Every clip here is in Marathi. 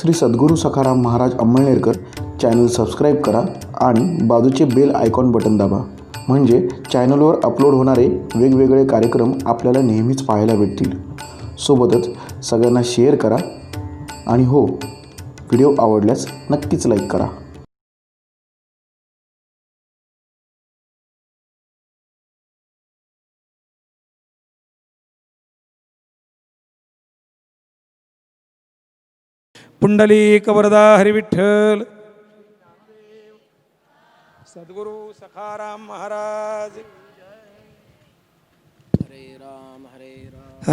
श्री सद्गुरू सखाराम महाराज अंमळनेरकर चॅनल सबस्क्राईब करा आणि बाजूचे बेल आयकॉन बटन दाबा, म्हणजे चॅनलवर अपलोड होणारे वेगवेगळे कार्यक्रम आपल्याला नेहमीच पाहायला भेटतील. सोबतच सगळ्यांना शेअर करा आणि हो, व्हिडिओ आवडल्यास नक्कीच लाईक करा. पुंडलिक वरदा हरिविठ्ठल. सद्गुरु सखाराम महाराज. हरे राम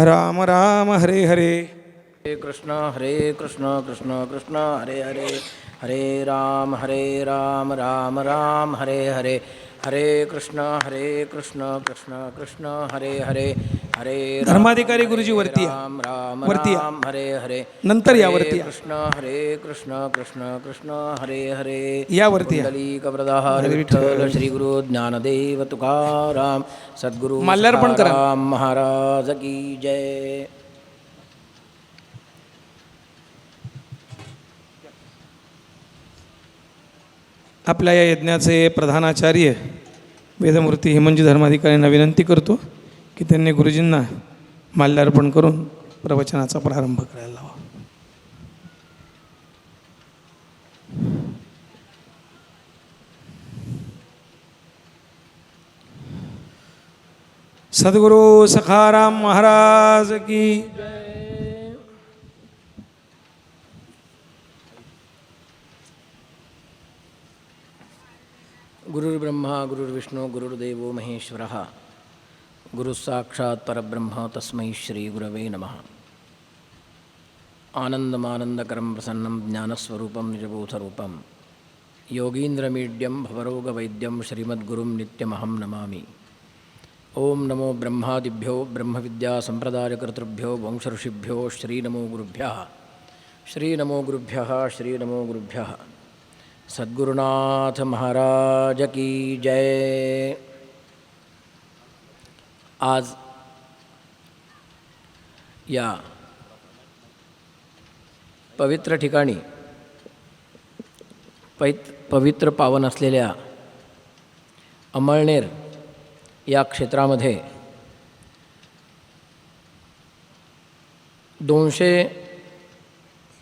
राम राम हरे हरे. हरे कृष्ण कृष्ण कृष्ण हरे हरे. हरे राम राम राम हरे हरे. हरे कृष्ण कृष्ण कृष्ण हरे हरे. हरे धर्माधिकारी गुरुजी वरती या. राम राम वरती या. राम हरे हरे. नंतर या वरती या. कृष्ण कृष्ण हरे हरे. या वरती या. पुंडलिक वरदाहर विठ्ठल श्री गुरु ज्ञानदेव तुकाराम सद्गुरु माल्यार्पण करा. सखाराम महाराज की जय. आपल्या या यज्ञाचे प्रधानाचार्य वेदमूर्ती हिमंजी धर्माधिकाऱ्यांना विनंती करतो की त्यांनी गुरुजींना माल्यार्पण करून प्रवचनाचा प्रारंभ करायला लावा. सद्गुरु सखाराम महाराज की गुरुर्ब्रह्मा गुरुर्विष्णू गुरुर्देवो महेश्वरः गुरुसाक्षात् परब्रह्म तस्मै श्री गुरवे नमः. आनन्दमानन्दकरं प्रसन्नं ज्ञानस्वरूपं निजबोधरूपं योगीन्द्रमीड्यं भवरोगवैद्यं श्रीमद्गुरुं नित्यमहं नमामि. ओं नमो ब्रह्मादिभ्यो ब्रह्मविद्यासम्प्रदायकर्तृभ्यो वंशऋषिभ्यो श्रीनमो गुरुभ्यः. श्रीनमो गुरुभ्यः. श्रीनमो गुरुभ्यः. सद्गुरुनाथ महाराज की जय. आज या पवित्र ठिकाणी पवित्र पावन असलेल्या अंमळनेर या क्षेत्रामध्ये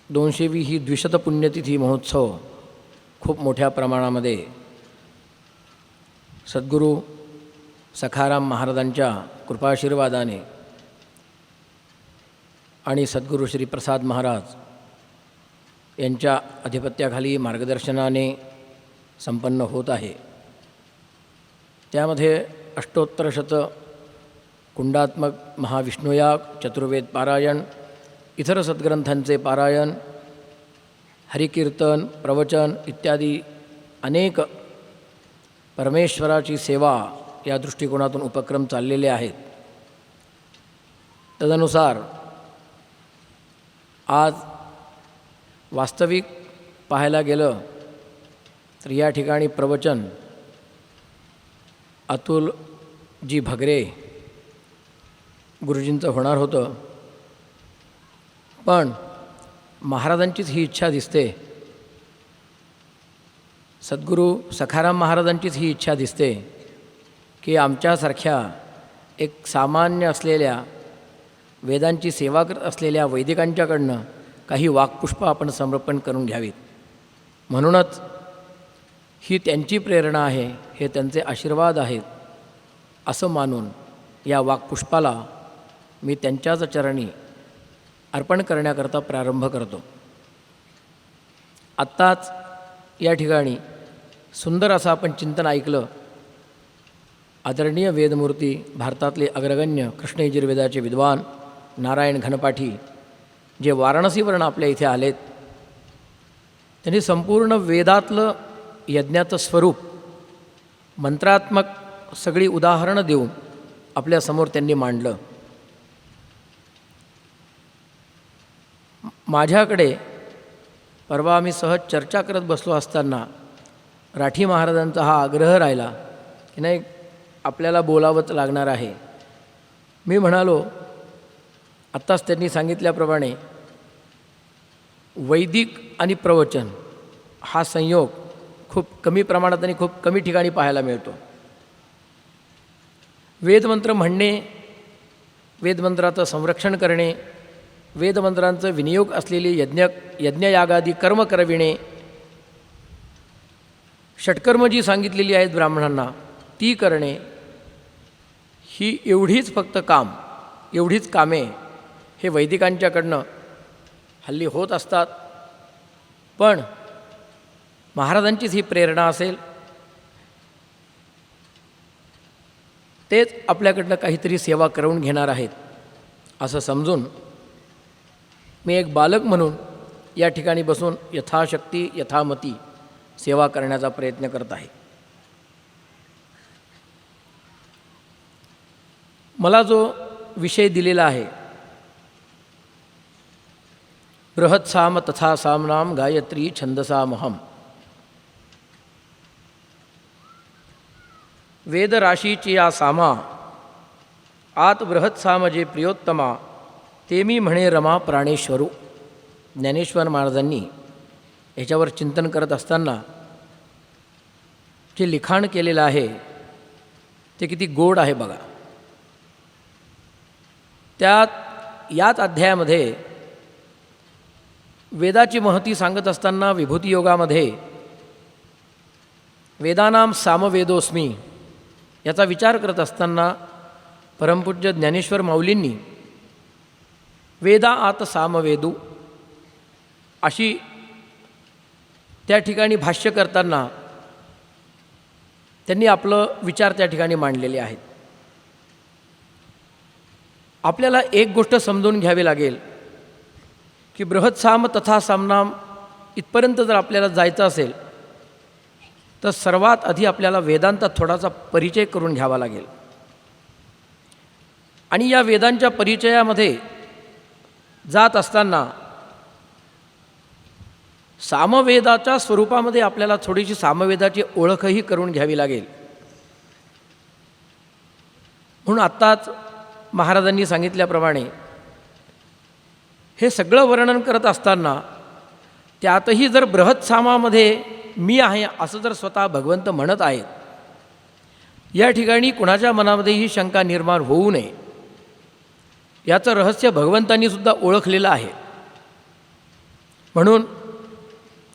200वी ही द्विशत पुण्यतिथी महोत्सव खूप मोठ्या प्रमाणामध्ये सद्गुरू सखाराम महाराजांच्या कृपाशीर्वादाने आणि सद्गुरू श्री प्रसाद महाराज यांच्या अधिपत्याखाली मार्गदर्शनाने संपन्न होत आहे. त्यामध्ये अष्टोत्तरशत कुंडात्मक महाविष्णुयाग, चतुर्वेद पारायण, इतर सद्ग्रंथांचे पारायण, हरिकीर्तन, प्रवचन इत्यादी अनेक परमेश्वराची सेवा या दृष्टिकोनातून उपक्रम चाललेले आहेत. तदनुसार आज वास्तविक पाहायला गेलं तर या ठिकाणी प्रवचन अतुलजी भगरे गुरुजींचं होणार होतं, पण महाराजांचीच ही इच्छा दिसते, सद्गुरू सखाराम महाराजांचीच ही इच्छा दिसते की आमच्यासारख्या एक सामान्य असलेल्या वेदांची सेवा करत असलेल्या वैदिकांच्याकडनं काही वाक्पुष्प आपण समर्पण करून घ्यावीत. म्हणूनच ही त्यांची प्रेरणा आहे, हे त्यांचे आशीर्वाद आहेत असं मानून या वाक्पुष्पाला मी त्यांच्याच चरणी अर्पण करण्याकरता प्रारंभ करतो. आत्ताच या ठिकाणी सुंदर असं आपण चिंतन ऐकलं. आदरणीय वेदमूर्ती, भारतातले अग्रगण्य कृष्ण यजुर्वेदाचे विद्वान नारायण घनपाठी जे वाराणसीवरून आपल्या इथे आलेत, त्यांनी संपूर्ण वेदातलं यज्ञाचं स्वरूप मंत्रात्मक सगळी उदाहरणं देऊन आपल्यासमोर त्यांनी मांडलं. माझ्याकडे परवा आम्ही सहज चर्चा करत बसलो असताना राठी महाराजांचा हा आग्रह राहिला की नाही, आपल्याला बोलावंच लागणार आहे. मी म्हणालो, आत्ताच त्यांनी सांगितल्याप्रमाणे वैदिक आणि प्रवचन हा संयोग खूप कमी प्रमाणात आणि खूप कमी ठिकाणी पाहायला मिळतो. वेदमंत्र म्हणणे, वेदमंत्राचं संरक्षण करणे, वेदमंत्रांचं विनियोग असलेली यज्ञयागादी कर्म करविणे, षटकर्म जी सांगितलेली आहेत ब्राह्मणांना ती करणे, ही एवढीच फक्त एवढीच कामे हे वैदिकांच्याकडनं हल्ली होत असतात. पण महाराजांचीच ही प्रेरणा असेल, तेच आपल्याकडनं काहीतरी सेवा करवून घेणार आहेत असं समजून मी एक बालक म्हणून या ठिकाणी बसून यथाशक्ती यथामती सेवा करण्याचा प्रयत्न करत आहे. मला जो विषय दिलेला आहे, बृहत्साम तथा सामनाम गायत्री छंदसामहम, वेदराशीची या सामा आत बृहत्साम जे प्रियोत्तमा, ते मी म्हणे रमा प्राणेश्वरू. ज्ञानेश्वर महाराजांनी याच्यावर चिंतन करत असताना जे लिखाण केलेलं आहे ते किती गोड आहे बघा. याच अध्यायामध्ये वेदाची महती सांगत असताना विभूती योगामध्ये वेदानाम सामवेदोस्मी याचा विचार करत असताना परमपूज्य ज्ञानेश्वर माऊलींनी वेदा आत सामवेदू अशी त्या ठिकाणी भाष्य करताना त्यांनी आपलं विचार त्या ठिकाणी मांडलेले आहेत. आपल्याला एक गोष्ट समजून घ्यावी लागेल की बृहत्साम तथा सामनाम इथपर्यंत जर आपल्याला जायचं असेल तर सर्वात आधी आपल्याला वेदांचा थोडासा परिचय करून घ्यावा लागेल. आणि या वेदांच्या परिचयामध्ये जात असताना सामवेदाच्या स्वरूपामध्ये आपल्याला थोडीशी सामवेदाची ओळखही करून घ्यावी लागेल. म्हणून आत्ताच महाराजांनी सांगितल्याप्रमाणे हे सगळं वर्णन करत असताना त्यातही जर बृहत्सामामध्ये मी आहे असं जर स्वतः भगवंत म्हणत आहेत, या ठिकाणी कुणाच्या मनामध्ये ही शंका निर्माण होऊ नये. याचं रहस्य भगवंतांनी सुद्धा ओळखलेलं आहे. म्हणून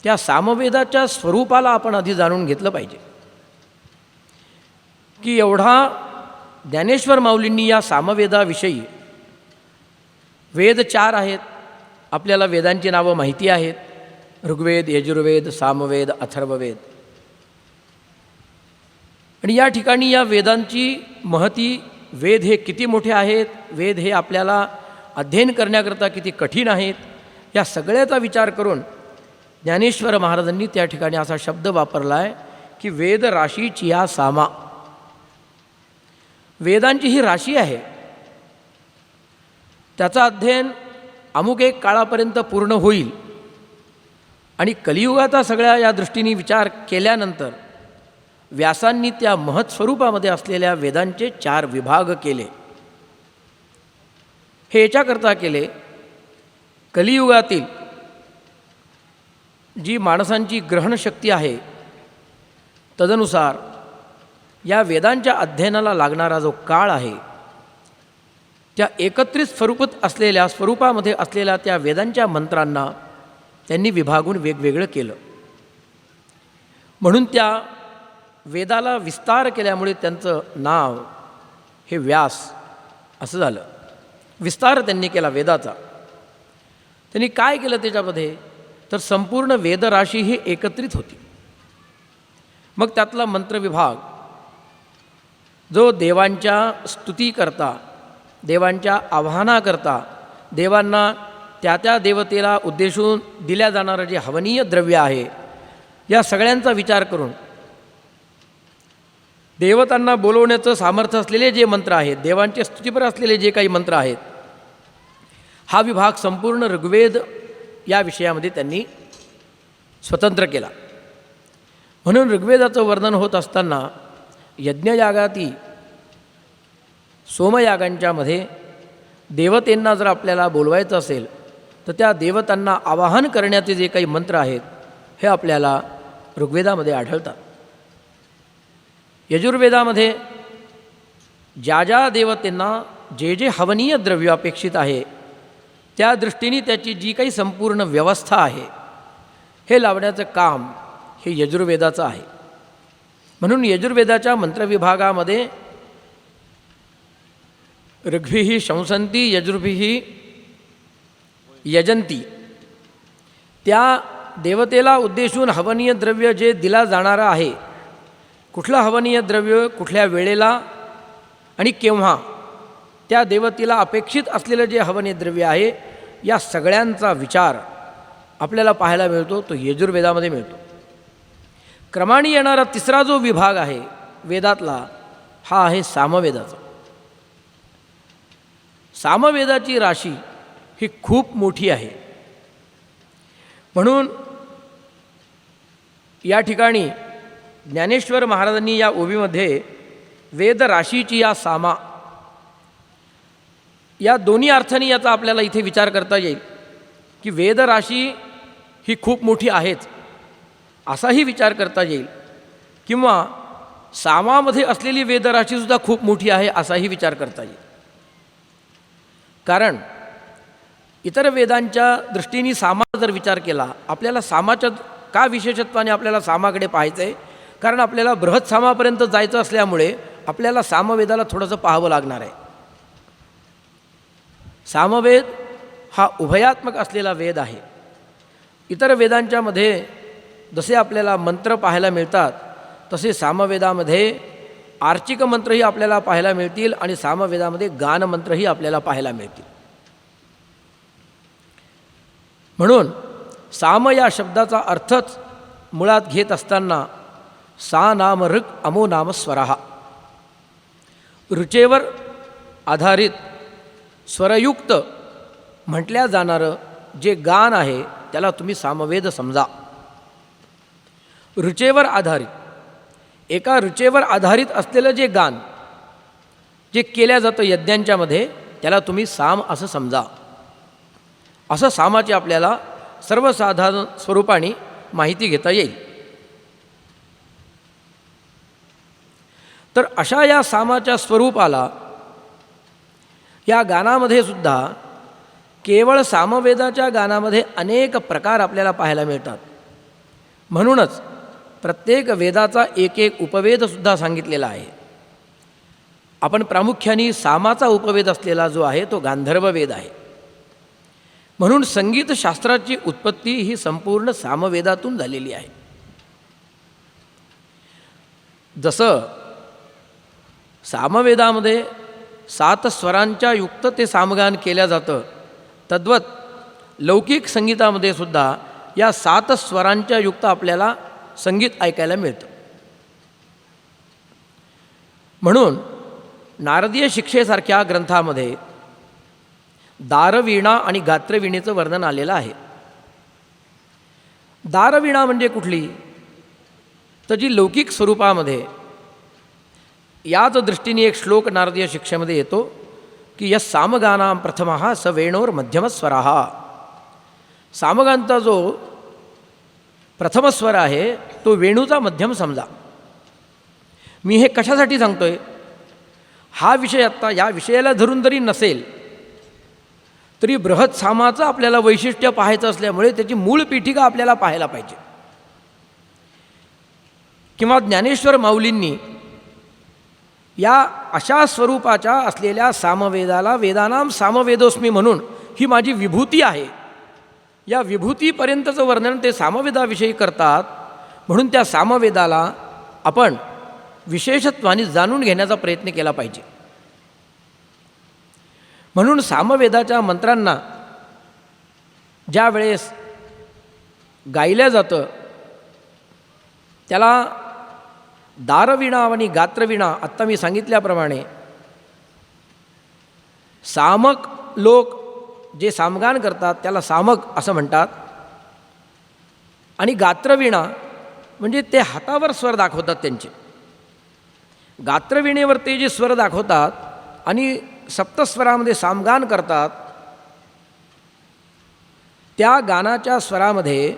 त्या सामवेदाच्या स्वरूपाला आपण आधी जाणून घेतलं पाहिजे की एवढा ज्ञानेश्वर माऊलींनी या सामवेदाविषयी, वेद 4 आहेत, आपल्याला वेदांची नावं माहिती आहेत, ऋग्वेद, यजुर्वेद, सामवेद, अथर्ववेद. आणि या ठिकाणी या वेदांची महती, वेद हे किती मोठे आहेत, वेद हे आपल्याला अध्ययन करण्याकरता किती कठीण आहेत, या सगळ्याचा विचार करून ज्ञानेश्वर महाराजांनी त्या ठिकाणी असा शब्द वापरला आहे की वेद राशीची या सामा. वेदांची ही राशी आहे, त्याचा अध्ययन अमुक एक काळापर्यंत पूर्ण होईल. आणि कलियुगाचा सगळ्या या दृष्टीने विचार केल्यानंतर व्यासांनी त्या महत्स्वरूपामध्ये असलेल्या वेदांचे 4 विभाग केले. हे याच्याकरता केले, कलियुगातील जी माणसांची ग्रहणशक्ती आहे तदनुसार या वेदांच्या अध्ययनाला लागणारा जो काळ आहे, त्या एकत्रित स्वरूपामध्ये असलेल्या त्या वेदांच्या मंत्रांना त्यांनी विभागून वेगवेगळं केलं. म्हणून त्या वेदाला विस्तार केल्यामुळे त्यांचं नाव हे व्यास असं झालं. विस्तार त्यांनी केला वेदाचा. त्यांनी काय केलं त्याच्यामध्ये, तर संपूर्ण वेदराशी ही एकत्रित होती. मग त्यातला मंत्रविभाग जो देवांच्या स्तुतीकरता, देवांच्या आवाहनाकरता, देवांना त्या त्या देवतेला उद्देशून दिल्या जाणारं जे हवनीय द्रव्य आहे, या सगळ्यांचा विचार करून देवतांना बोलवण्याचं सामर्थ्य असलेले जे मंत्र आहेत, देवांच्या स्तुतीपर असलेले जे काही मंत्र आहेत, हा विभाग संपूर्ण ऋग्वेद या विषयामध्ये त्यांनी स्वतंत्र केला. म्हणून ऋग्वेदाचं वर्णन होत असताना यज्ञयागाती सोमयागांच्यामध्ये देवतेंना जर आपल्याला बोलवायचं असेल तर त्या देवतांना आवाहन करण्याचे जे काही मंत्र आहेत हे आपल्याला ऋग्वेदामध्ये आढळतात. यजुर्वेदामध्ये ज्या ज्या देवतेंना जे जे हवनीय द्रव्य अपेक्षित आहे त्या दृष्टीने त्याची जी काही संपूर्ण व्यवस्था आहे हे लावण्याचं काम हे यजुर्वेदाचं आहे. म्हणून यजुर्वेदाच्या मंत्रविभागामध्ये ऋग्भिः शंसन्ति यजुर्भिः यजंती, त्या देवतेला उद्देशून हवनीय द्रव्य जे दिला जाणारं आहे, कुठलं हवनीय द्रव्य कुठल्या वेळेला आणि केव्हा, त्या देवतेला अपेक्षित असलेलं जे हवनीय द्रव्य आहे या सगळ्यांचा विचार आपल्याला पाहायला मिळतो तो यजुर्वेदामध्ये मिळतो. क्रमाने येणारा तिसरा जो विभाग आहे वेदातला हा आहे सामवेदाचा. सामवेदाची राशी ही खूप मोठी आहे. म्हणून या ठिकाणी ज्ञानेश्वर महाराजांनी या ओवीमध्ये वेदराशीची या सामा या दोन्ही अर्थाने याचा आपल्याला इथे विचार करता येईल की वेदराशी ही खूप मोठी आहेच असाही विचार करता येईल, किंवा सामामध्ये असलेली वेदराशीसुद्धा खूप मोठी आहे असाही विचार करता येईल. कारण इतर वेदांच्या दृष्टीने सामा जर विचार केला, आपल्याला सामाच्या का विशेषत्वाने आपल्याला सामाकडे पाहायचं आहे, कारण आपल्याला बृहत सामापर्यंत जायचं असल्यामुळे आपल्याला सामवेदाला थोडंसं पाहावं लागणार आहे. सामवेद हा उभयात्मक असलेला वेद आहे. इतर वेदांच्यामध्ये जसे आपल्याला मंत्र पाहायला मिळतात तसे सामवेदामध्ये आर्चिक मंत्रही आपल्याला पाहायला मिळतील आणि सामवेदामध्ये गानमंत्रही आपल्याला पाहायला मिळतील. म्हणून साम या शब्दाचा अर्थच मुळात घेत असताना सा नाम ऋक् अमो नाम स्वरः, ऋचेवर आधारित स्वरयुक्त म्हटल्या जाणारं जे गान आहे त्याला तुम्ही सामवेद समजा. ऋचेवर आधारित, एका ऋचेवर आधारित असलेलं जे गान जे केल्या जातं यज्ञांच्यामध्ये त्याला तुम्ही साम असं समजा. असं सामाची आपल्याला सर्वसाधारण स्वरूपाने माहिती घेता येईल. तर अशा या सामाच्या स्वरूपाला या गानामध्ये सुद्धा केवळ सामवेदाच्या गानामध्ये अनेक प्रकार आपल्याला पाहायला मिळतात. म्हणूनच प्रत्येक वेदाचा एक एक उपवेदसुद्धा सांगितलेला आहे. आपण प्रामुख्याने सामाचा उपवेद असलेला जो आहे तो गांधर्व वेद आहे. म्हणून संगीतशास्त्राची उत्पत्ती ही संपूर्ण सामवेदातून झालेली आहे. जसं सामवेदामध्ये 7 स्वरांच्या युक्त ते सामगान केल्या जातं, तद्वत लौकिक संगीतामध्ये सुद्धा या 7 स्वरांच्या युक्त आपल्याला संगीत ऐकायला मिळतं. म्हणून नारदीय शिक्षेसारख्या ग्रंथामध्ये दारवीणा आणि गात्रवीणेचं वर्णन आलेलं आहे. दारवीणा म्हणजे कुठली, तर जी लौकिक स्वरूपामध्ये याच दृष्टीने एक श्लोक नारदीय शिक्षेमध्ये येतो की यस सामगानां प्रथमः स वेणोर मध्यमस्वरः. सामगानचा जो प्रथमस्वर आहे तो वेणूचा मध्यम समजा. मी हे कशासाठी सांगतोय, हा विषय आत्ता या विषयाला धरून जरी नसेल तरी बृहत सामाचं आपल्याला वैशिष्ट्य पाहायचं असल्यामुळे त्याची मूळ पीठिका आपल्याला पाहायला पाहिजे. किंवा ज्ञानेश्वर माऊलींनी या अशा स्वरूपाच्या असलेल्या सामवेदाला वेदानाम सामवेदोस्मी म्हणून ही माझी विभूती आहे, या विभूतीपर्यंतचं वर्णन ते सामवेदाविषयी करतात. म्हणून त्या सामवेदाला आपण विशेषत्वाने जाणून घेण्याचा प्रयत्न केला पाहिजे. म्हणून सामवेदाच्या मंत्रांना ज्या वेळेस गायल्या जातं त्याला दारवीणा आणि गात्रवीणा आत्ता मी सांगितल्याप्रमाणे सामक लोक जे सामगान करतात त्याला सामक असं म्हणतात. आणि गात्रवीणा म्हणजे ते हातावर स्वर दाखवतात त्यांचे. गात्रवीणेवर ते जे स्वर दाखवतात आणि सप्तस्वरामध्ये सामगान करतात त्या गानाच्या स्वरामध्ये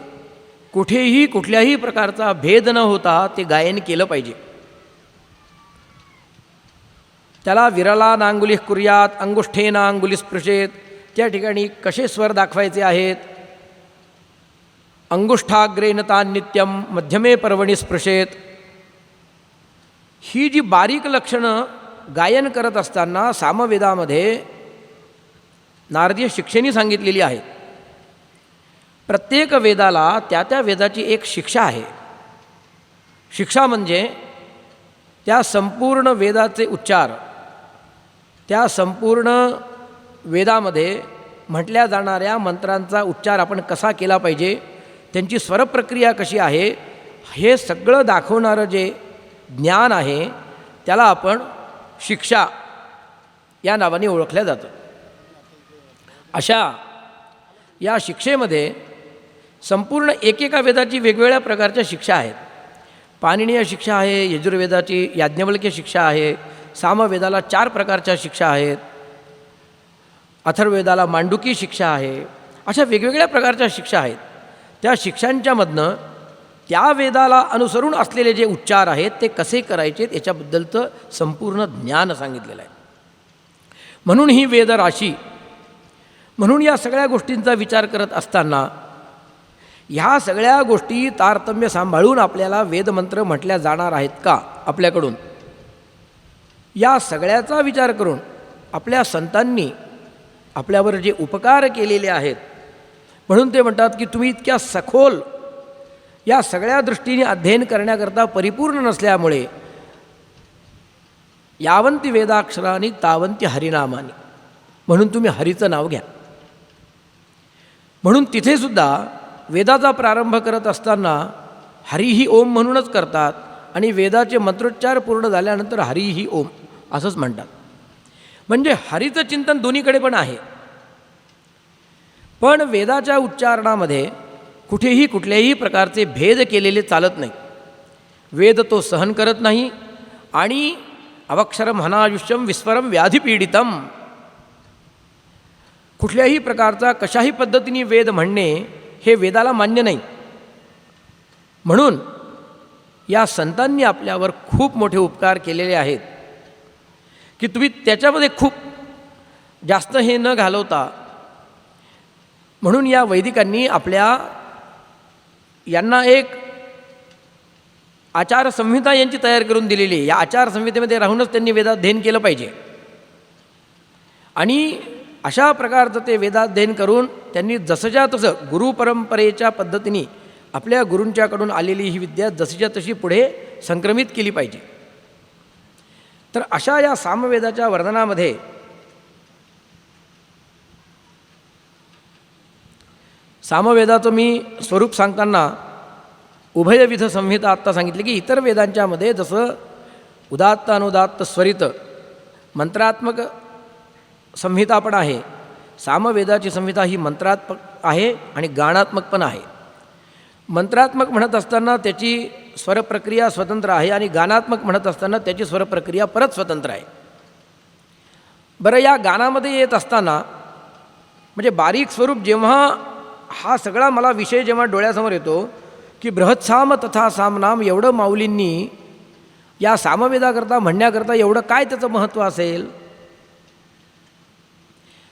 कुठेही कुठल्याही प्रकारचा भेद न होता ते गायन केलं पाहिजे. त्याला विरला नांगुली कुर्यात अंगुष्ठेना अंगुली स्पृशेत, त्या ठिकाणी कसे स्वर दाखवायचे आहेत. अंगुष्ठाग्रेन तान नित्यम मध्यमे पर्वणी स्पृशेत. ही जी बारीक लक्षणं गायन करत असताना सामवेदामध्ये नारदीय शिक्षेने सांगितलेली आहेत. प्रत्येक वेदाला त्या त्या वेदाची एक शिक्षा आहे. शिक्षा म्हणजे त्या संपूर्ण वेदाचे उच्चार, त्या संपूर्ण वेदामध्ये म्हटल्या जाणाऱ्या मंत्रांचा उच्चार आपण कसा केला पाहिजे, त्यांची स्वरप्रक्रिया कशी आहे, हे सगळं दाखवणारं जे ज्ञान आहे त्याला आपण शिक्षा या नावाने ओळखल्या जातं. अशा या शिक्षेमध्ये संपूर्ण एकेका वेदाची वेगवेगळ्या प्रकारच्या शिक्षा आहेत. पाणिनीय शिक्षा आहे, यजुर्वेदाची याज्ञवल्क्य शिक्षा आहे, सामवेदाला 4 प्रकारच्या शिक्षा आहेत, अथर्ववेदाला मांडुकी शिक्षा आहे. अशा वेगवेगळ्या प्रकारच्या शिक्षा आहेत. त्या शिक्षांच्यामधनं त्या वेदाला अनुसरून असलेले जे उच्चार आहेत ते कसे करायचे याच्याबद्दलचं संपूर्ण ज्ञान सांगितलेलं आहे. म्हणून ही वेदराशी, म्हणून या सगळ्या गोष्टींचा विचार करत असताना ह्या सगळ्या गोष्टी तारतम्य सांभाळून आपल्याला वेदमंत्र म्हटल्या जाणार आहेत का आपल्याकडून, या सगळ्याचा विचार करून आपल्या संतांनी आपल्यावर जे उपकार केलेले आहेत, म्हणून ते म्हणतात की तुम्ही इतक्या सखोल या सगळ्या दृष्टीने अध्ययन करण्याकरता परिपूर्ण नसल्यामुळे यावंती वेदाक्षरांनी तावंती हरिनामानी, म्हणून तुम्ही हरीचं नाव घ्या. म्हणून तिथेसुद्धा वेदाचा प्रारंभ करत असताना हरिही ओम म्हणूनच करतात आणि वेदाचे मंत्रोच्चार पूर्ण झाल्यानंतर हरिही ओम असंच म्हणतात. म्हणजे हरीचं चिंतन दोन्हीकडे पण आहे. पण वेदाच्या उच्चारणामध्ये कुठेही कुठल्याही प्रकारचे भेद केलेले चालत नाही. वेद तो सहन करत नाही आणि अवक्षरम हनायुष्यम विस्वरम व्याधिपीडितम, कुठल्याही प्रकारचा कशाही पद्धतीने वेद म्हणणे हे वेदाला मान्य नाही. म्हणून या संतांनी आपल्यावर खूप मोठे उपकार केलेले आहेत की तुम्ही त्याच्यामध्ये खूप जास्त हे न घालवता, म्हणून या वैदिकांनी यांना एक आचारसंहिता यांची तयार करून दिलेली आहे. या आचारसंहितेमध्ये राहूनच त्यांनी वेदाध्ययन केलं पाहिजे आणि अशा प्रकारचं ते वेदाध्ययन करून त्यांनी जसंच्या तसं गुरुपरंपरेच्या पद्धतीने आपल्या गुरूंच्याकडून आलेली ही विद्या जशीच्या तशी पुढे संक्रमित केली पाहिजे. तर अशा या सामवेदाच्या वर्णनामध्ये सामवेदाचं मी स्वरूप सांगताना उभयविध संहिता आत्ता सांगितली की इतर वेदांच्यामध्ये जसं उदात्त अनुदात्त स्वरित मंत्रात्मक संहिता पण आहे, सामवेदाची संहिता ही मंत्रात्मक आहे आणि गाणात्मक पण आहे. मंत्रात्मक म्हणत असताना त्याची स्वरप्रक्रिया स्वतंत्र आहे आणि गानात्मक म्हणत असताना त्याची स्वरप्रक्रिया परत स्वतंत्र आहे. बरं, या गानामध्ये येत असताना म्हणजे बारीक स्वरूप जेव्हा हा सगळा मला विषय जेव्हा डोळ्यासमोर येतो की बृहत्साम तथा सामनाम, एवढं माऊलींनी या सामवेदाकरता म्हणण्याकरता एवढं काय त्याचं महत्त्व असेल.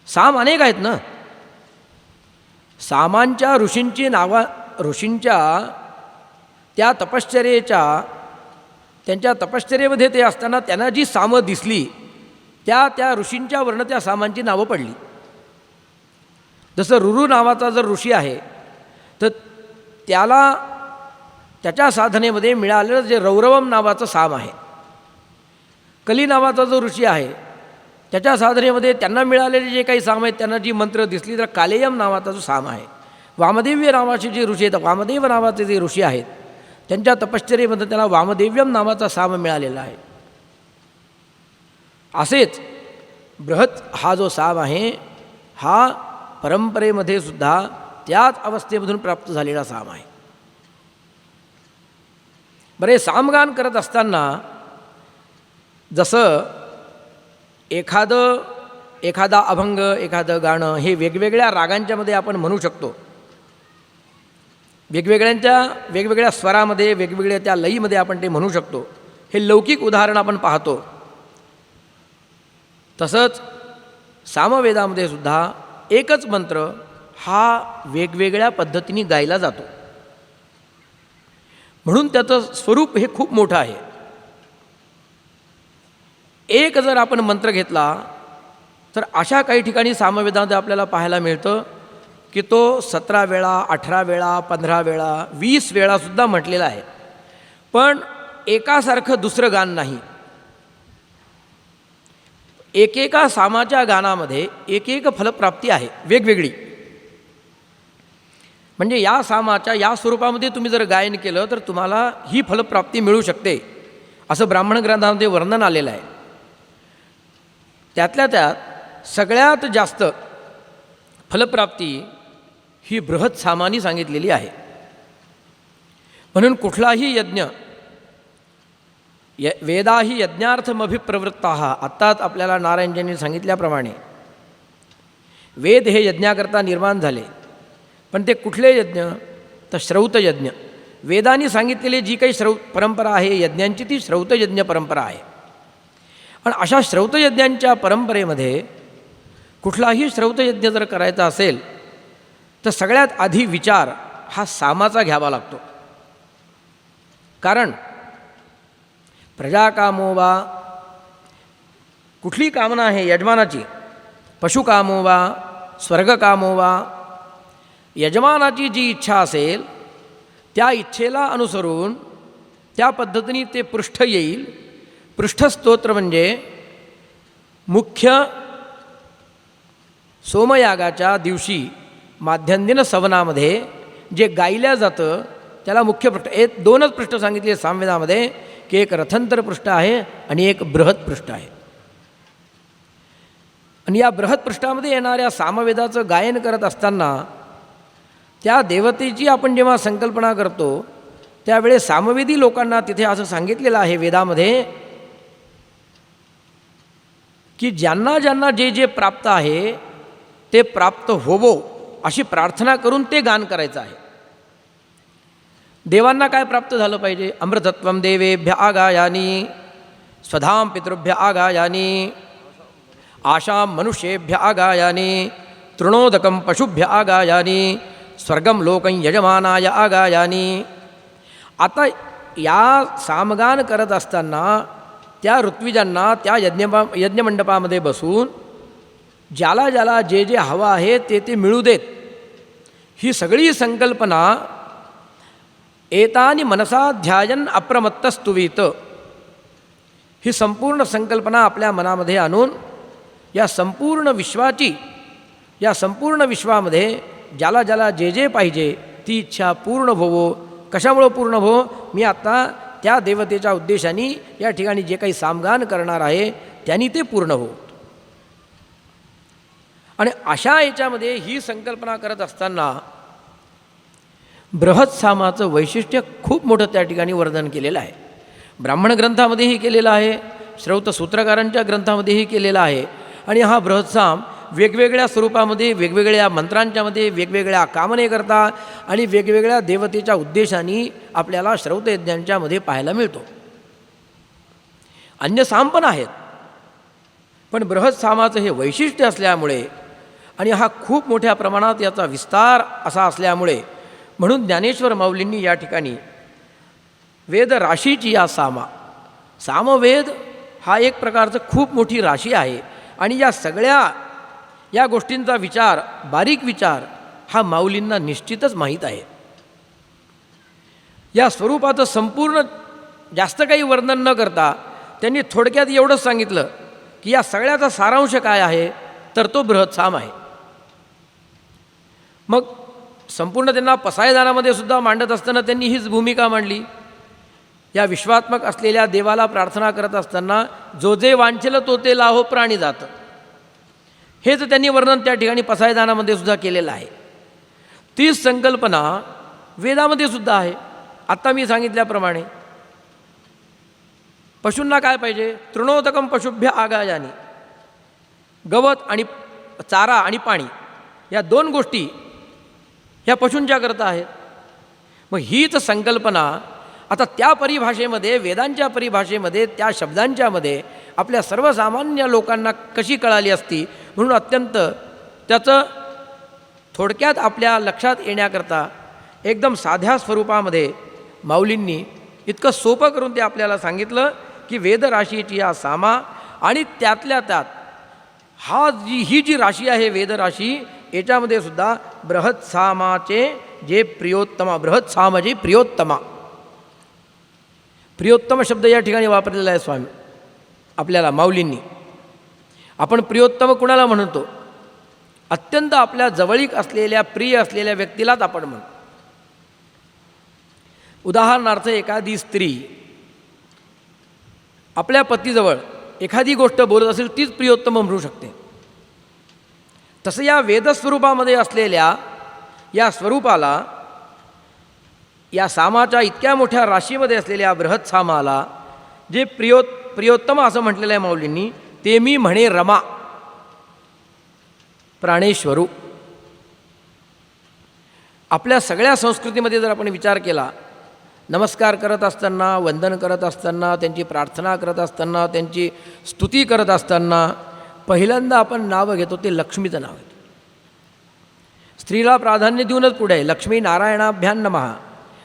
साम अनेक आहेत ना. सामांच्या ऋषींची ऋषींच्या त्या त्यांच्या तपश्चर्येमध्ये ते असताना त्यांना जी सामं दिसली त्या ऋषींच्या वर्ण त्या सामांची नावं पडली. जसं रुरु नावाचा जर ऋषी आहे तर त्याच्या साधनेमध्ये मिळालेलं जे रौरवम नावाचं साम आहे. कली नावाचा जो ऋषी आहे त्याच्या साधनेमध्ये त्यांना मिळालेले जे काही साम आहेत त्यांना जी मंत्र दिसली तर कालेयम नावाचा जो साम आहे. वामदेव्य नावाचे जे ऋषी आहेत, वामदेव नावाचे जे ऋषी आहेत त्यांच्या तपश्चर्येमध्ये त्याला वामदेव्यम नावाचा साम मिळालेला आहे. असेच बृहत हा जो साम आहे हा परंपरेमध्ये सुद्धा त्याच अवस्थेमधून प्राप्त झालेला साम आहे. बरे, सामगान करत असताना जसं एखादा अभंग, एखादं गाणं हे वेगवेगळ्या रागांच्यामध्ये आपण म्हणू शकतो. वेगवेगळ्या स्वरामध्ये, वेगवेगळ्या त्या लयीमध्ये आपण ते म्हणू शकतो. हे लौकिक उदाहरण आपण पाहतो. तसंच सामवेदामध्ये सुद्धा एकच मंत्र हा वेगवेगळ्या पद्धतीने गायला जातो. म्हणून त्याचं स्वरूप हे खूप मोठं आहे. एक जर आपण मंत्र घेतला तर अशा काही ठिकाणी सामवेदामध्ये आपल्याला पाहायला मिळतं की तो 17 वेळा, 18 वेळा, 15 वेळा, 20 वेळासुद्धा म्हटलेला आहे. पण एकासारखं दुसरं गान नाही. एकेका सामाच्या गानामध्ये एक फलप्राप्ती आहे वेगवेगळी. म्हणजे या सामाच्या या स्वरूपामध्ये तुम्ही जर गायन केलं तर तुम्हाला ही फलप्राप्ती मिळू शकते असं ब्राह्मण ग्रंथामध्ये वर्णन आलेलं आहे. त्यातल्या त्यात सगळ्यात जास्त फलप्राप्ती ही बृहत सामानी सांगितलेली आहे. म्हणून कुठलाही यज्ञ वेदाही यज्ञार्थमभिप्रवृत्ताः, आत्ताच आपल्याला नारायणजींनी सांगितल्याप्रमाणे वेद हे यज्ञाकरता निर्माण झाले. पण ते कुठले यज्ञ? तर श्रौतयज्ञ. वेदांनी सांगितलेली जी काही परंपरा आहे यज्ञांची ती श्रौतयज्ञ परंपरा आहे. आणि अशा श्रौतयज्ञांच्या परंपरेमध्ये कुठलाही श्रौतयज्ञ जर करायचा असेल तर सगळ्यात आधी विचार हा सामाचा घ्यावा लागतो. कारण प्रजाकामो वा, कुठली कामना आहे यजमानाची, पशुकामो वा, स्वर्गकामो वा, यजमानाची जी इच्छा असेल त्या इच्छेला अनुसरून त्या पद्धतीने ते पृष्ठ येईल. पृष्ठस्तोत्र म्हणजे मुख्य सोमयागाच्या दिवशी माध्यंदिन सवनामध्ये जे गायल्या जातं त्याला मुख्य पृष्ठ. दोनच पृष्ठ सांगितले सामवेदामध्ये की एक रथंतर पृष्ठ आहे आणि एक बृहत पृष्ठ आहे. आणि या बृहत पृष्ठामध्ये येणाऱ्या सामवेदाचं गायन करत असताना त्या देवतेची आपण जेव्हा संकल्पना करतो त्यावेळेस सामवेदी लोकांना तिथे असं सांगितलेलं आहे वेदामध्ये की ज्यांना ज्यांना जे जे प्राप्त आहे ते प्राप्त होवो अशी प्रार्थना करून ते गान करायचं आहे. देवांना काय प्राप्त झालं पाहिजे? अमृतत्वं देवेभ्य आगायानी, स्वधाम पितृभ्य आगायानी, आशां मनुष्येभ्य आगायानी, तृणोदकं पशुभ्य आगायानी, स्वर्गं लोकं यजमानाय आगायानी. आता या सामगान करत असताना त्या ऋत्विजांना त्या यज्ञमंडपामध्ये बसून ज्याला ज्याला जे जे हवं आहे ते ते मिळू देत, ही सगळी संकल्पना एतानि मनसा ध्यायन अप्रमत्तस्तुवीत, ही संपूर्ण संकल्पना आपल्या मनामध्ये आणून या संपूर्ण विश्वामध्ये ज्याला ज्याला जे जे पाहिजे ती इच्छा पूर्ण होवो. कशामुळं पूर्ण हो? मी आत्ता त्या देवतेच्या उद्देशाने या ठिकाणी जे काही सामगान करणार आहे त्यांनी ते पूर्ण हो. आणि अशा याच्यामध्ये ही संकल्पना करत असताना बृहत सामाचं वैशिष्ट्य खूप मोठं त्या ठिकाणी वर्णन केलेलं आहे. ब्राह्मण ग्रंथामध्येही केलेलं आहे, श्रौत सूत्रकारांच्या ग्रंथामध्येही केलेला आहे. आणि हा बृहत साम वेगवेगळ्या स्वरूपामध्ये, वेगवेगळ्या मंत्रांच्यामध्ये, वेगवेगळ्या कामनेकरता आणि वेगवेगळ्या देवतेच्या उद्देशाने आपल्याला श्रौतयज्ञांच्यामध्ये पाहायला मिळतो. अन्य साम पण आहेत, पण बृहत सामाचं हे वैशिष्ट्य असल्यामुळे आणि हा खूप मोठ्या प्रमाणात याचा विस्तार असा असल्यामुळे म्हणून ज्ञानेश्वर माऊलींनी या ठिकाणी वेद राशीची या सामवेद हा एक प्रकारचं खूप मोठी राशी आहे. आणि या सगळ्या या गोष्टींचा विचार, बारीक विचार हा माऊलींना निश्चितच माहीत आहे. या स्वरूपाचं संपूर्ण जास्त काही वर्णन न करता त्यांनी थोडक्यात एवढंच सांगितलं की या सगळ्याचा सारांश काय आहे, तर तो बृहत साम आहे. मग संपूर्ण त्यांना पसायदानामध्ये सुद्धा मांडत असताना त्यांनी हीच भूमिका मांडली. या विश्वात्मक असलेल्या देवाला प्रार्थना करत असताना जो जे वांछेल तो ते लाहो प्राणी जातं, हेच त्यांनी वर्णन त्या ठिकाणी पसायदानामध्ये सुद्धा केलेलं आहे. तीच संकल्पना वेदामध्ये सुद्धा आहे. आत्ता मी सांगितल्याप्रमाणे पशूंना काय पाहिजे? तृणोदकं पशुभ्य आगायानी, गवत आणि चारा आणि पाणी या दोन गोष्टी ह्या पशूंच्या करता आहेत. मग हीच संकल्पना आता त्या परिभाषेमध्ये, वेदांच्या परिभाषेमध्ये, त्या शब्दांच्यामध्ये आपल्या सर्वसामान्य लोकांना कशी कळाली असती, म्हणून अत्यंत त्याचं थोडक्यात आपल्या लक्षात येण्याकरता एकदम साध्या स्वरूपामध्ये माऊलींनी इतकं सोपं करून ते आपल्याला सांगितलं की वेदराशीची या सामा आणि त्यातल्या त्यात ही जी राशी आहे वेदराशी, याच्यामध्ये सुद्धा बृहत सामाचे जे प्रियोत्तमा, बृहत साम जे प्रियोत्तमा, प्रियोत्तम शब्द या ठिकाणी वापरलेला आहे स्वामी आपल्याला माऊलींनी. आपण प्रियोत्तम कुणाला म्हणतो? अत्यंत आपल्या जवळीक असलेल्या, प्रिय असलेल्या व्यक्तीलाच आपण म्हणतो. उदाहरणार्थ एखादी स्त्री आपल्या पतीजवळ एखादी गोष्ट बोलत असेल तीच प्रियोत्तम म्हणू शकते. तसं या वेदस्वरूपामध्ये असलेल्या या स्वरूपाला, या सामाच्या इतक्या मोठ्या राशीमध्ये असलेल्या बृहत सामाला जे प्रियोत्तम असं म्हटलेलं आहे माऊलींनी, ते मी म्हणे रमा प्राणेश्वरू. आपल्या सगळ्या संस्कृतीमध्ये जर आपण विचार केला, नमस्कार करत असताना, वंदन करत असताना, त्यांची प्रार्थना करत असताना, त्यांची स्तुती करत असताना पहिल्यांदा आपण नावं घेतो ते लक्ष्मीचं नाव घेतो. स्त्रीला प्राधान्य देऊनच पुढे आहे. लक्ष्मी नारायणाभ्यां नमः,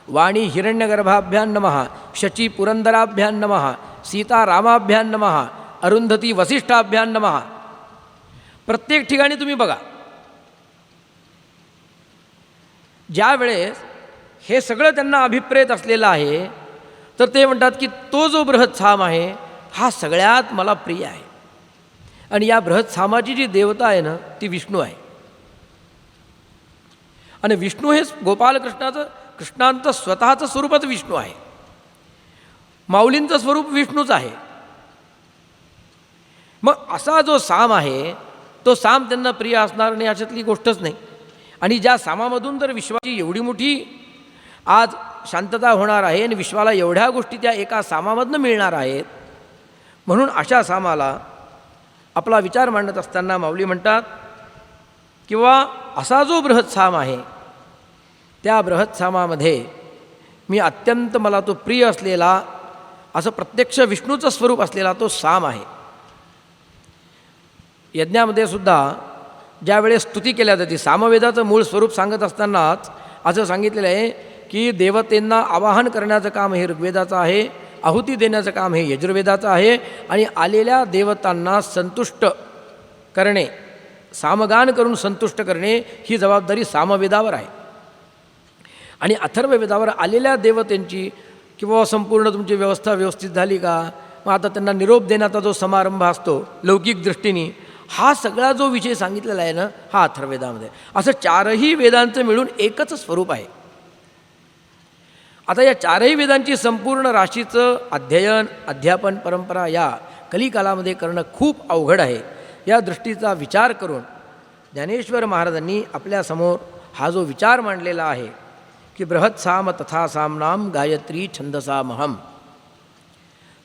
वाणी हिरण्यगर्भाभ्यां नमः, शची पुरंदराभ्यां नमः, सीता रामाभ्यां नमः, अरुंधती वसिष्ठाभ्यां नमः. प्रत्येक ठिकाणी तुम्ही बघा, ज्या वेळेस हे सगळं त्यांना अभिप्रेत असलेलं आहे, तर ते म्हणतात की तो जो बृहत साम आहे हा सगळ्यात मला प्रिय आहे. आणि या बृहत सामाची जी देवता आहे ना, ती विष्णू आहे. आणि विष्णू हे कृष्णांचं स्वतःचं स्वरूपच विष्णू आहे. माऊलींचं स्वरूप विष्णूच आहे. मग असा जो साम आहे, तो साम त्यांना प्रिय असणार नाही अशातली गोष्टच नाही. आणि ज्या सामामधून जर विश्वाची एवढी मोठी आज शांतता होणार आहे आणि विश्वाला एवढ्या गोष्टी त्या एका सामामधनं मिळणार आहेत, म्हणून अशा सामाला आपला विचार मांडत असताना माऊली म्हणतात किंवा असा जो बृहत साम आहे, त्या बृहत सामामध्ये मी अत्यंत मला तो प्रिय असलेला, असं प्रत्यक्ष विष्णूचं स्वरूप असलेला तो साम आहे. यज्ञामध्ये सुद्धा ज्यावेळेस स्तुती केल्या जाते, सामवेदाचं मूळ स्वरूप सांगत असतानाच असं सांगितलेलं आहे की देवतेंना आवाहन करण्याचं काम हे ऋग्वेदाचं आहे, आहुती देण्याचं काम हे यजुर्वेदाचं आहे, आणि आलेल्या देवतांना संतुष्ट करणे, सामगान करून संतुष्ट करणे ही जबाबदारी सामवेदावर आहे. आणि अथर्ववेदावर आलेल्या देवतेंची किंवा संपूर्ण तुमची व्यवस्था व्यवस्थित झाली का, मग आता त्यांना निरोप देण्याचा जो समारंभ असतो लौकिक दृष्टीने, हा सगळा जो विषय सांगितलेला आहे ना, हा अथर्ववेदामध्ये. असं चारही वेदांचं मिळून एकच स्वरूप आहे. आता या चारही वेदांची संपूर्ण राशीचं अध्ययन, अध्यापन परंपरा या कलिकालामध्ये करणं खूप अवघड आहे. या दृष्टीचा विचार करून ज्ञानेश्वर महाराजांनी आपल्यासमोर हा जो विचार मांडलेला आहे की बृहत साम तथा सामनाम गायत्री छंदसामहम,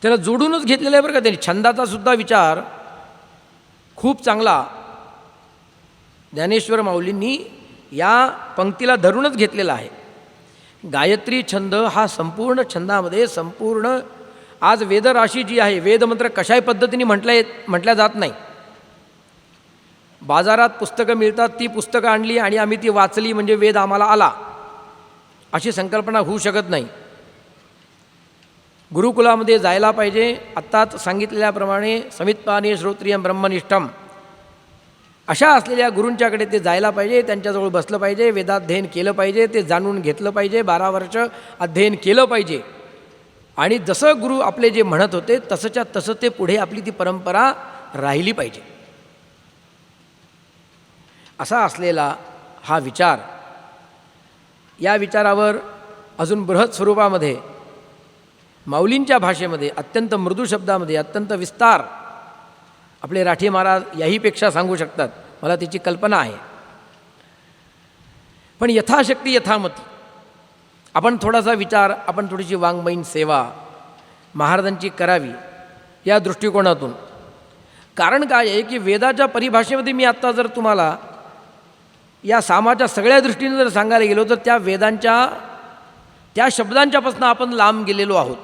त्याला जोडूनच घेतलेलं आहे बरं का त्यांनी. छंदाचा सुद्धा विचार खूप चांगला ज्ञानेश्वर माऊलींनी या पंक्तीला धरूनच घेतलेला आहे. गायत्री छंद हा संपूर्ण छंदामध्ये संपूर्ण आज वेदराशी जी आहे, वेदमंत्र कशाही पद्धतीने म्हटल्या जात नाही. बाजारात पुस्तकं मिळतात, ती पुस्तकं आणली आणि आम्ही ती वाचली म्हणजे वेद आम्हाला आला, अशी संकल्पना होऊ शकत नाही. गुरुकुलामध्ये जायला पाहिजे, आत्ताच सांगितलेल्याप्रमाणे समित्पाने श्रोत्रियम ब्रह्मनिष्ठम अशा असलेल्या गुरूंच्याकडे ते जायला पाहिजे, त्यांच्याजवळ बसलं पाहिजे, वेदाध्ययन केलं पाहिजे, ते जाणून घेतलं पाहिजे, 12 वर्ष अध्ययन केलं पाहिजे. आणि जसं गुरु आपले जे म्हणत होते तसंच्या तसं ते पुढे आपली ती परंपरा राहिली पाहिजे. असा असलेला हा विचार, या विचारावर अजून बृहत स्वरूपामध्ये माऊलींच्या भाषेमध्ये अत्यंत मृदू शब्दामध्ये अत्यंत विस्तार आपले राठी महाराज याहीपेक्षा सांगू शकतात, मला त्याची कल्पना आहे. पण यथाशक्ती यथामती आपण थोडासा विचार, आपण थोडीशी वाङ्मयीन सेवा महाराजांची करावी या दृष्टिकोनातून. कारण काय आहे की वेदाच्या परिभाषेमध्ये मी आत्ता जर तुम्हाला या सामाच्या सगळ्या दृष्टीने जर सांगायला गेलो तर त्या वेदांच्या त्या शब्दांच्यापासून आपण लांब गेलेलो आहोत.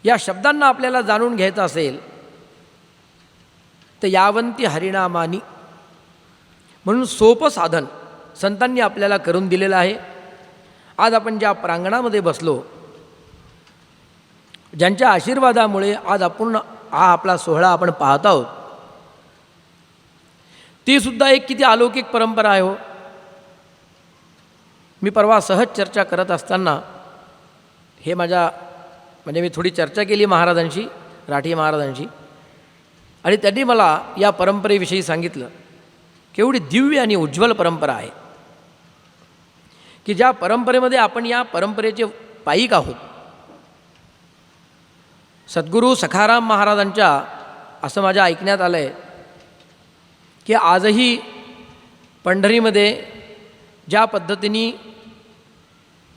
या शब्दांना आपल्याला जाणून घ्यायचं असेल तर यावंती हरिनामानी म्हणून सोपं साधन संतांनी आपल्याला करून दिलेलं आहे. आज आपण ज्या प्रांगणामध्ये बसलो, ज्यांच्या आशीर्वादामुळे आज आपण हा आपला सोहळा आपण पाहत आहोत, ती सुद्धा एक किती अलौकिक परंपरा आहे हो. मी परवा सहज चर्चा करत असताना हे मी थोडी चर्चा केली महाराजांशी, राठी महाराजांशी, आणि त्यांनी मला या परंपरेविषयी सांगितलं की एवढी दिव्य आणि उज्ज्वल परंपरा आहे की ज्या परंपरेमध्ये आपण या परंपरेचे पाईक आहोत. सद्गुरू सखाराम महाराजांच्या असं माझ्या ऐकण्यात आलं आहे की आजही पंढरीमध्ये ज्या पद्धतीने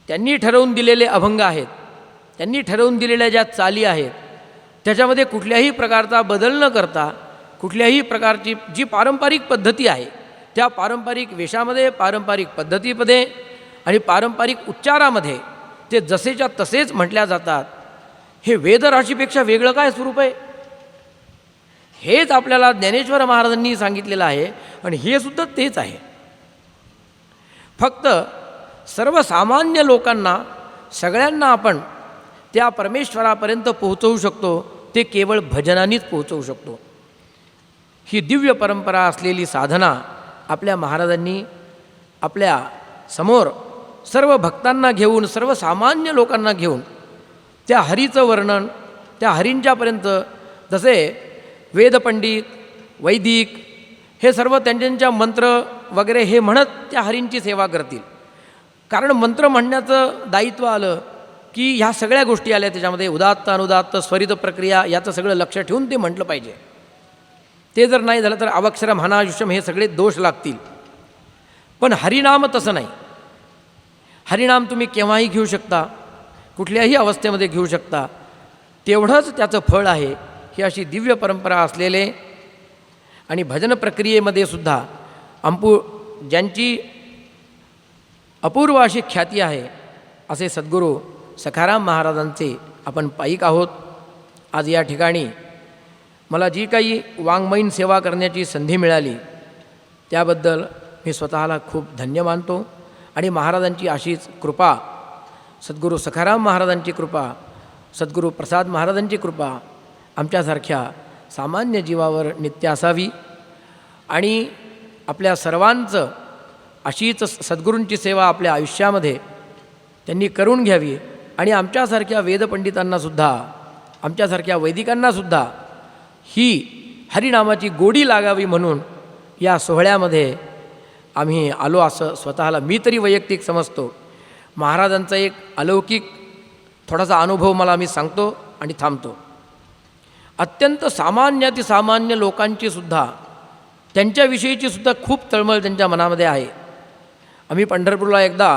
त्यांनी ठरवून दिलेले अभंग आहेत, त्यांनी ठरवून दिलेल्या ज्या चाली आहेत, त्याच्यामध्ये कुठल्याही प्रकारचा बदल न करता कुठल्याही प्रकारची जी पारंपरिक पद्धती आहे त्या पारंपरिक वेशामध्ये, पारंपरिक पद्धतीमध्ये आणि पारंपरिक उच्चारामध्ये ते जसेच्या तसेच म्हटल्या जातात. हे वेदराशीपेक्षा वेगळं काय स्वरूप आहे? हेच आपल्याला ज्ञानेश्वर महाराजांनी सांगितलेलं आहे आणि हे सुद्धा तेच आहे. फक्त सर्वसामान्य लोकांना, सगळ्यांना आपण त्या परमेश्वरापर्यंत पोहोचवू शकतो ते केवळ भजनानेच पोहोचवू शकतो. ही दिव्य परंपरा असलेली साधना आपल्या महाराजांनी आपल्या समोर सर्व भक्तांना घेऊन, सर्वसामान्य लोकांना घेऊन त्या हरीचं वर्णन, त्या हरींच्यापर्यंत जसे वेदपंडित, वैदिक हे सर्व त्यांच्या मंत्र वगैरे हे म्हणत त्या हरींची सेवा करतील. कारण मंत्र म्हणण्याचं दायित्व आलं की ह्या सगळ्या गोष्टी आल्या, त्याच्यामध्ये उदात्त, अनुदात्त, स्वरित प्रक्रिया याचं सगळं लक्ष ठेवून ते म्हटलं पाहिजे. ते जर नाही झालं तर अवक्षरम, हनायुष्यम हे सगळे दोष लागतील. पण हरिनाम तसं नाही. हरिनाम तुम्ही केव्हाही घेऊ शकता, कुठल्याही अवस्थेमध्ये घेऊ शकता. तेवढंच त्याचं फळ आहे. ही अशी दिव्य परंपरा असलेले आणि भजन प्रक्रियेमध्ये सुद्धा ज्यांची अपूर्व अशी ख्याती आहे असे सद्गुरू सखाराम महाराजांचे आपण पाईक आहोत. आज या ठिकाणी मला जी काही वाङ्मयीन सेवा करण्याची संधी मिळाली त्याबद्दल मी स्वतःला खूप धन्य मानतो. आणि महाराजांची अशीच कृपा, सद्गुरू सखाराम महाराजांची कृपा, सद्गुरू प्रसाद महाराजांची कृपा आमच्यासारख्या सामान्य जीवावर नित्य असावी. आणि आपल्या सर्वांचं अशीच सद्गुरूंची सेवा आपल्या आयुष्यामध्ये त्यांनी करून घ्यावी. आणि आमच्यासारख्या वेदपंडितांनासुद्धा, आमच्यासारख्या वैदिकांनासुद्धा ही हरिनामाची गोडी लागावी म्हणून या सोहळ्यामध्ये आम्ही आलो असं स्वतःला मी तरी वैयक्तिक समजतो. महाराजांचा एक अलौकिक थोडासा अनुभव मला मी सांगतो आणि थांबतो. अत्यंत सामान्यातिसामान्य लोकांची सुद्धा, त्यांच्याविषयीची सुद्धा खूप तळमळ त्यांच्या मनामध्ये आहे. आम्ही पंढरपूरला एकदा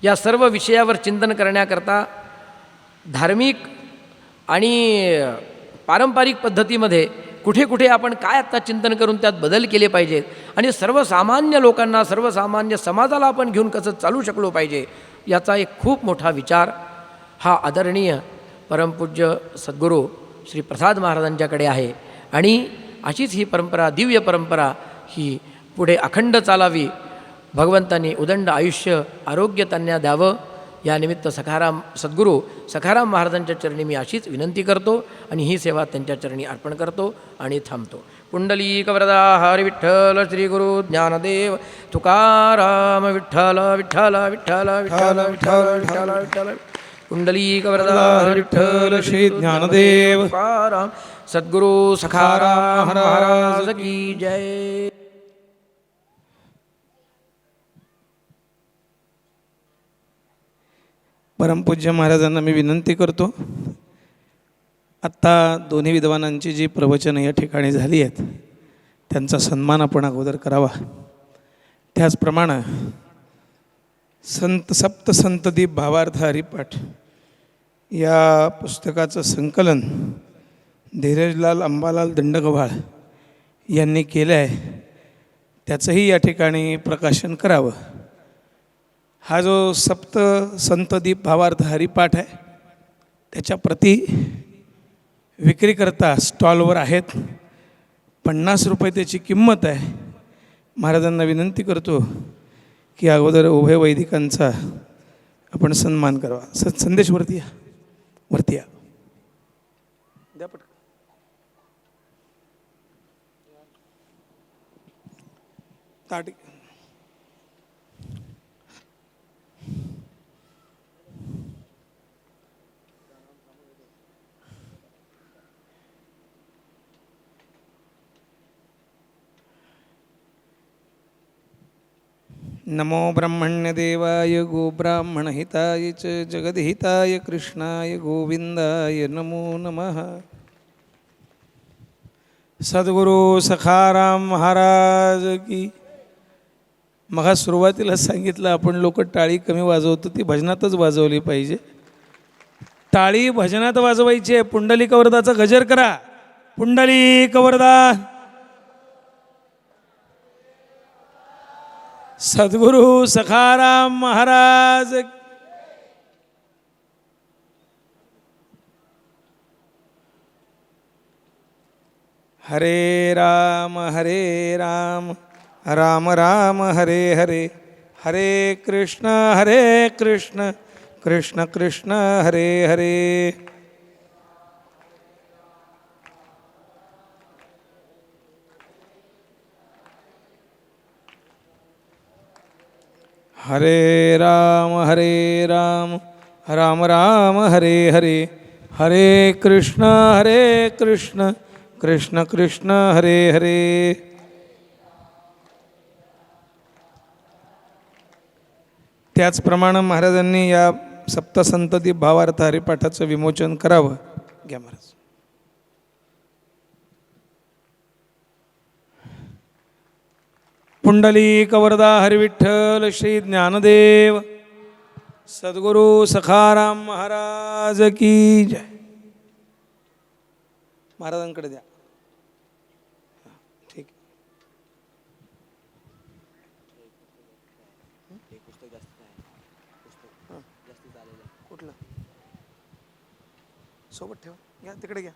या सर्व विषयावर चिंतन करण्याकरता धार्मिक आणि पारंपरिक पद्धतीमध्ये कुठे कुठे आपण काय आत्ता चिंतन करून त्यात बदल केले पाहिजेत आणि सर्वसामान्य लोकांना, सर्वसामान्य समाजाला आपण घेऊन कसं चालू शकलो पाहिजे याचा एक खूप मोठा विचार हा आदरणीय परमपूज्य सद्गुरू श्री प्रसाद महाराजांच्याकडे आहे. आणि अशीच ही परंपरा, दिव्य परंपरा ही पुढे अखंड चालावी. भगवंतांनी उदंड आयुष्य, आरोग्य त्यांना द्यावं. या निमित्त सद्गुरू सखाराम महाराजांच्या चरणी मी अशीच विनंती करतो आणि ही सेवा त्यांच्या चरणी अर्पण करतो आणि थांबतो. पुंडलीक वरदा हरी विठ्ठल श्री गुरु ज्ञानदेव तुकाराम विठ्ठल विठ्ठल विठ्ठल विठ्ठल विठ्ठल विठ्ठल विठ्ठल. पुंडलीक वरदा हरी विठ्ठल श्री ज्ञानदेव तुकाराम. सद्गुरू सखाराम महाराज की जय. परमपूज्य महाराजांना मी विनंती करतो, आत्ता दोन्ही विद्वानांची जी प्रवचनं या ठिकाणी झाली आहेत त्यांचा सन्मान आपण अगोदर करावा. त्याचप्रमाणे सप्त संतदीप भावार्थ हरिपाठ या पुस्तकाचं संकलन धीरजलाल अंबालाल दंडगव्हाळ यांनी केलं आहे, त्याचंही या ठिकाणी प्रकाशन करावं. हा जो सप्त संतदीप भावार्थ हरिपाठ आहे त्याच्या प्रती विक्रीकरता स्टॉलवर आहेत. 50 रुपये त्याची किंमत आहे. महाराजांना विनंती करतो की अगोदर उभय वैदिकांचा आपण सन्मान करावा. संदेश वरती या, वरती या. द्या पटकन. ताट नमो ब्रह्मण्यदेवाय गोब्राह्मणहिताय च जगद्हिताय कृष्णाय गोविंदाय नमो नमः. सद्गुरू सखाराम महाराज की. मग सुरुवातीला सांगितलं आपण लोक टाळी कमी वाजवतो, ती भजनातच वाजवली पाहिजे. टाळी भजनात वाजवायची आहे. पुंडलिक वरदाचा गजर करा. पुंडलिक वरदा. सद्गुरू सखाराम महाराज. हरे राम राम राम हरे हरे, हरे कृष्ण कृष्ण कृष्ण हरे हरे. हरे राम राम राम हरे हरे, हरे कृष्ण कृष्ण कृष्ण हरे हरे. त्याचप्रमाणे महाराजांनी या सप्तसंतदीप भावार्थ हरिपाठाचं विमोचन करावं. घ्या महाराज. पुंडलिक वरदा हरिविठ्ठल श्री ज्ञानदेव सद्गुरू सखाराम महाराज की जय. महाराजांकडे द्या. ठीक. कुठलं सोबत ठेवा. घ्या तिकडे घ्या.